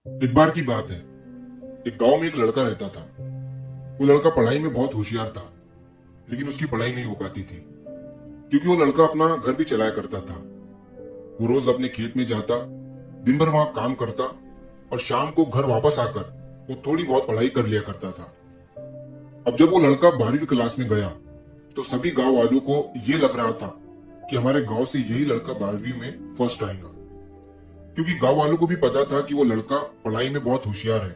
एक बार की बात है। एक गांव में एक लड़का रहता था। वो लड़का पढ़ाई में बहुत होशियार था, लेकिन उसकी पढ़ाई नहीं हो पाती थी क्योंकि वो लड़का अपना घर भी चलाया करता था। वो रोज अपने खेत में जाता, दिन भर वहां काम करता और शाम को घर वापस आकर वो थोड़ी बहुत पढ़ाई कर लिया करता था। अब जब वो लड़का 12वीं क्लास में गया तो सभी गांव वालों को ये लग रहा था कि हमारे गांव से यही लड़का 12वीं में फर्स्ट आएगा, क्योंकि गांव वालों को भी पता था कि वो लड़का पढ़ाई में बहुत होशियार है।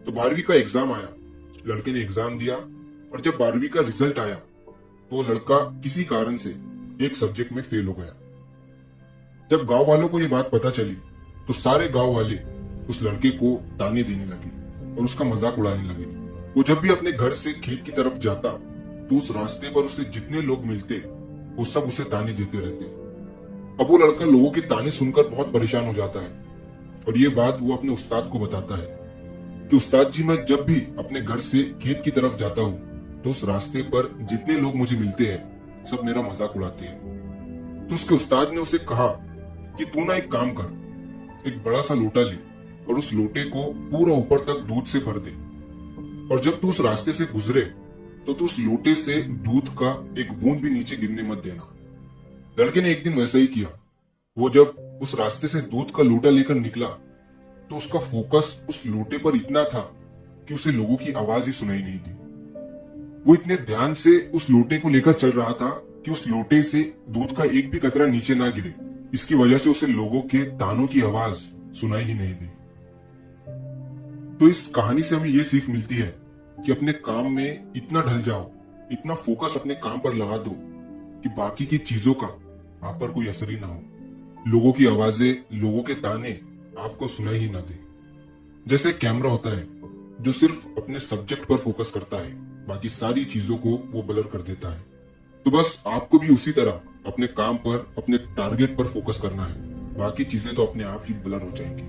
तो 12वीं का एग्जाम आया, लड़के ने एग्जाम दिया और जब 12वीं का रिजल्ट आया तो वो लड़का किसी कारण से एक सब्जेक्ट में फेल हो गया। जब गांव वालों को ये बात पता चली तो सारे गांव वाले उस लड़के को ताने देने लगे और उसका मजाक उड़ाने लगे। वो जब भी अपने घर से खेत की तरफ जाता तो उस रास्ते पर उसे जितने लोग मिलते वो सब उसे ताने देते रहते। अब वो लड़का लोगों के ताने सुनकर बहुत परेशान हो जाता है और ये बात वो अपने उस्ताद को बताता है कि उस्ताद जी, मैं जब भी अपने घर से खेत की तरफ जाता हूँ तो उस रास्ते पर जितने लोग मुझे मिलते हैं सब मेरा मजाक उड़ाते हैं। तो उसके उस्ताद ने उसे कहा कि तू ना एक काम कर, एक बड़ा सा लोटा ले और उस लोटे को पूरा ऊपर तक दूध से भर दे और जब तू उस रास्ते से गुजरे तो तू उस लोटे से दूध का एक बूंद भी नीचे गिरने मत देना। लड़के ने एक दिन वैसा ही किया। वो जब उस रास्ते से दूध का लोटा लेकर निकला तो उसका फोकस उस लोटे पर इतना था कि उसे लोगों की आवाज ही सुनाई नहीं दी। वो इतने ध्यान से उस लोटे को लेकर चल रहा था कि उस लोटे से दूध का एक भी कतरा नीचे ना गिरे। इसकी वजह से उसे लोगों के तानों की आवाज सुनाई ही नहीं दी। तो इस कहानी से हमें ये सीख मिलती है कि अपने काम में इतना ढल जाओ, इतना फोकस अपने काम पर लगा दो कि बाकी की चीजों का आप पर कोई असर ही ना हो। लोगों की आवाजें, लोगों के ताने आपको सुनाई ही ना दे। जैसे कैमरा होता है जो सिर्फ अपने सब्जेक्ट पर फोकस करता है, बाकी सारी चीजों को वो ब्लर कर देता है। तो बस आपको भी उसी तरह अपने काम पर, अपने टारगेट पर फोकस करना है। बाकी चीजें तो अपने आप ही ब्लर हो जाएंगी।